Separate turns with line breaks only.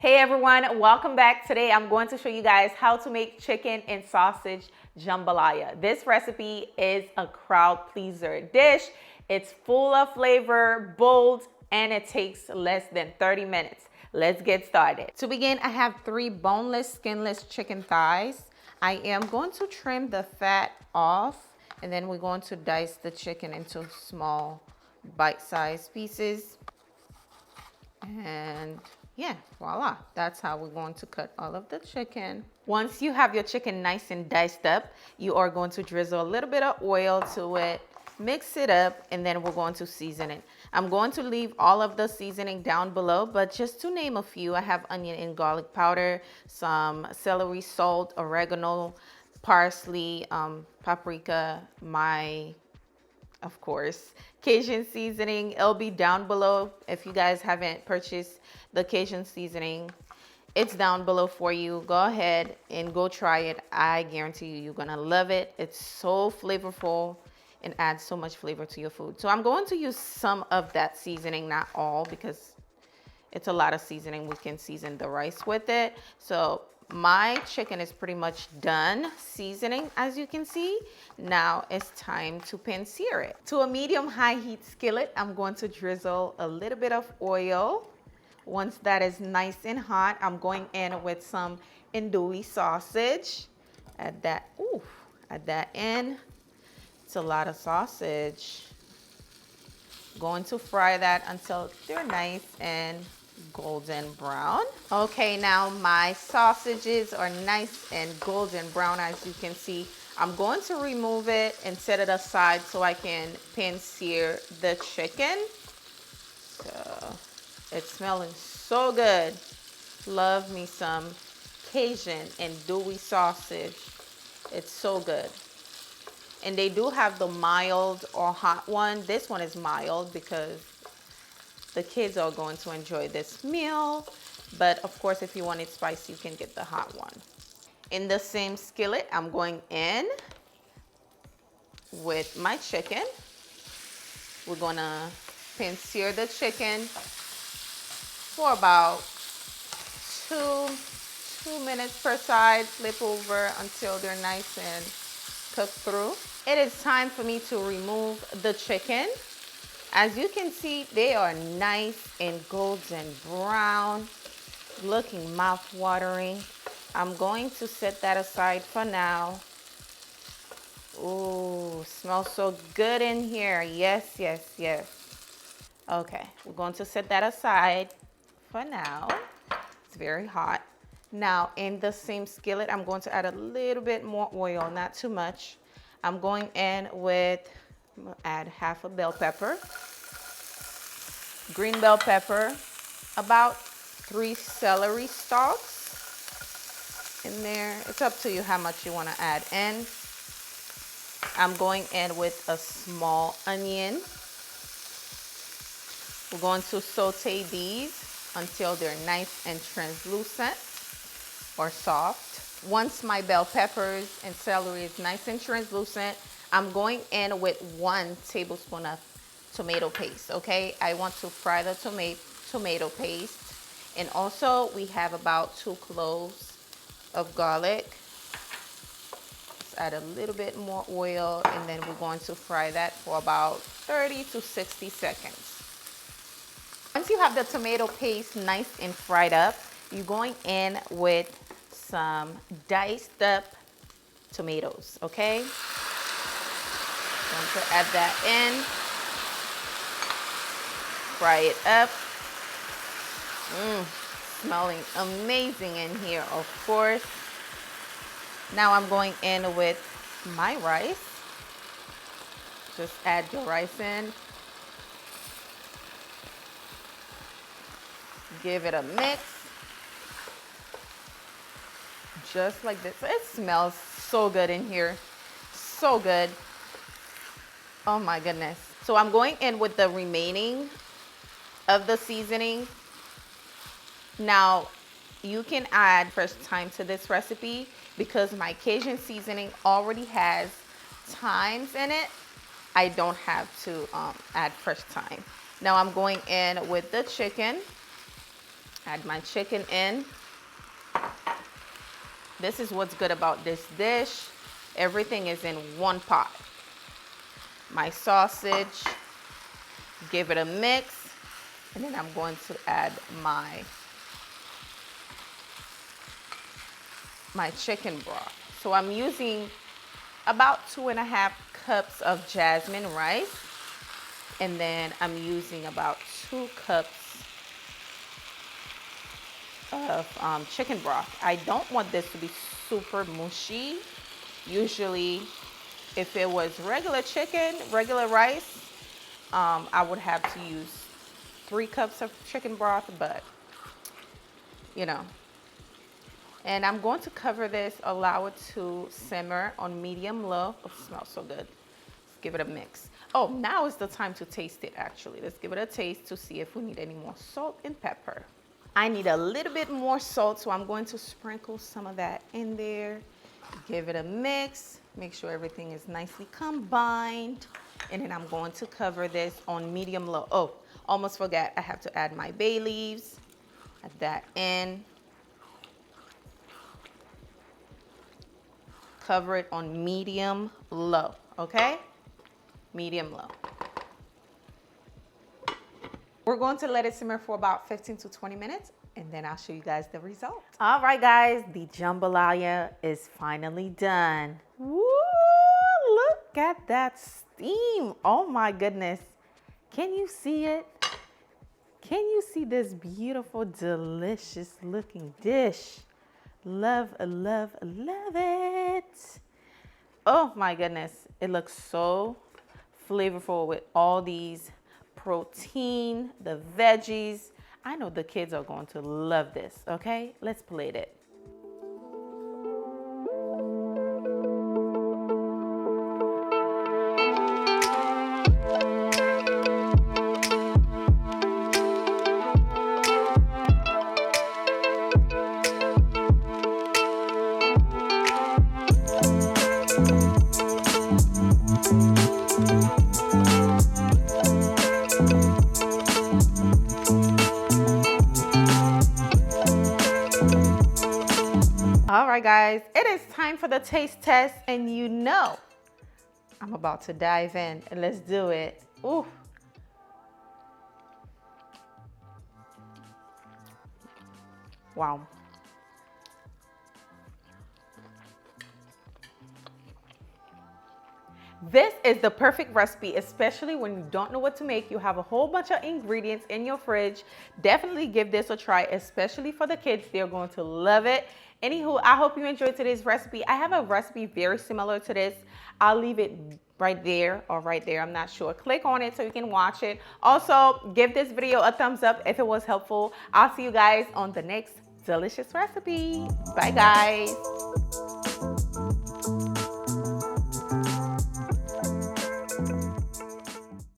Hey everyone, welcome back. Today I'm going to show you guys how to make chicken and sausage jambalaya. This recipe is a crowd pleaser dish. It's full of flavor, bold, and it takes less than 30 minutes. Let's get started. To begin, I have 3 boneless, skinless chicken thighs. I am going to trim the fat off, and then we're going to dice the chicken into small bite-sized pieces. And yeah, voila, that's how we're going to cut all of the chicken. Once you have your chicken nice and diced up, you are going to drizzle a little bit of oil to it, mix it up, and then we're going to season it. I'm going to leave all of the seasoning down below, but just to name a few, I have onion and garlic powder, some celery, salt, oregano, parsley, paprika, of course, Cajun seasoning. It'll be down below if you guys haven't purchased the Cajun seasoning. It's down below for you. Go ahead and go try it. I guarantee you, you're gonna love it. It's so flavorful and adds so much flavor to your food. So I'm going to use some of that seasoning, not all, because it's a lot of seasoning. We can season the rice with it. So my chicken is pretty much done seasoning, as you can see. Now it's time to pan sear it. To a medium high heat skillet, I'm going to drizzle a little bit of oil. Once that is nice and hot, I'm going in with some andouille sausage. Add that in. It's a lot of sausage. Going to fry that until they're nice and golden brown. Okay, now my sausages are nice and golden brown, as you can see. I'm going to remove it and set it aside so I can pan sear the chicken. So it's smelling so good. Love me some Cajun and andouille sausage. It's so good. And they do have the mild or hot one. This one is mild because the kids are going to enjoy this meal. But of course, if you want it spicy, you can get the hot one. In the same skillet, I'm going in with my chicken. We're gonna pan sear the chicken for about two minutes per side. Flip over until they're nice and cooked through. It is time for me to remove the chicken. As you can see, they are nice and golden brown, looking mouth-watering. I'm going to set that aside for now. Ooh, smells so good in here. Yes, yes, yes. Okay, we're going to set that aside for now. It's very hot. Now, in the same skillet, I'm going to add a little bit more oil, not too much. I'm going in with, I'm gonna add half a bell pepper, green bell pepper, about 3 celery stalks in there. It's up to you how much you want to add in. I'm going in with a small onion. We're going to saute these until they're nice and translucent or soft. Once my bell peppers and celery is nice and translucent, I'm going in with 1 tablespoon of tomato paste, okay? I want to fry the tomato paste. And also we have about 2 cloves of garlic. Let's add a little bit more oil, and then we're going to fry that for about 30 to 60 seconds. Once you have the tomato paste nice and fried up, you're going in with some diced up tomatoes, okay? Going to add that in. Fry it up. Smelling amazing in here, of course. Now I'm going in with my rice. Just add your rice in. Give it a mix. Just like this. It smells so good in here. So good. Oh my goodness. So I'm going in with the remaining of the seasoning. Now, you can add fresh thyme to this recipe because my Cajun seasoning already has thymes in it. I don't have to add fresh thyme. Now I'm going in with the chicken. Add my chicken in. This is what's good about this dish. Everything is in one pot. My sausage, give it a mix, and then I'm going to add my chicken broth. So I'm using about 2.5 cups of jasmine rice, and then I'm using about 2 cups of chicken broth. I don't want this to be super mushy. Usually, if it was regular chicken, regular rice, I would have to use 3 cups of chicken broth, but you know. And I'm going to cover this, allow it to simmer on medium low. Oh, it smells so good. Let's give it a mix. Oh, now is the time to taste it actually. Let's give it a taste to see if we need any more salt and pepper. I need a little bit more salt, so I'm going to sprinkle some of that in there. Give it a mix. Make sure everything is nicely combined. And then I'm going to cover this on medium low. Oh, almost forgot. I have to add my bay leaves. Add that in. Cover it on medium low, okay? Medium low. We're going to let it simmer for about 15 to 20 minutes, and then I'll show you guys the result. All right, guys, the jambalaya is finally done. Woo, look at that steam. Oh my goodness. Can you see it? Can you see this beautiful, delicious looking dish? Love, love, love it. Oh my goodness. It looks so flavorful with all these protein, the veggies. I know the kids are going to love this, okay? Let's plate it. All right, guys, it is time for the taste test, and you know I'm about to dive in, and let's do it. Ooh. Wow. This is the perfect recipe, especially when you don't know what to make. You have a whole bunch of ingredients in your fridge. Definitely give this a try, especially for the kids. They're going to love it. Anywho, I hope you enjoyed today's recipe. I have a recipe very similar to this. I'll leave it right there or right there. I'm not sure. Click on it so you can watch it. Also, give this video a thumbs up if it was helpful. I'll see you guys on the next delicious recipe. Bye, guys.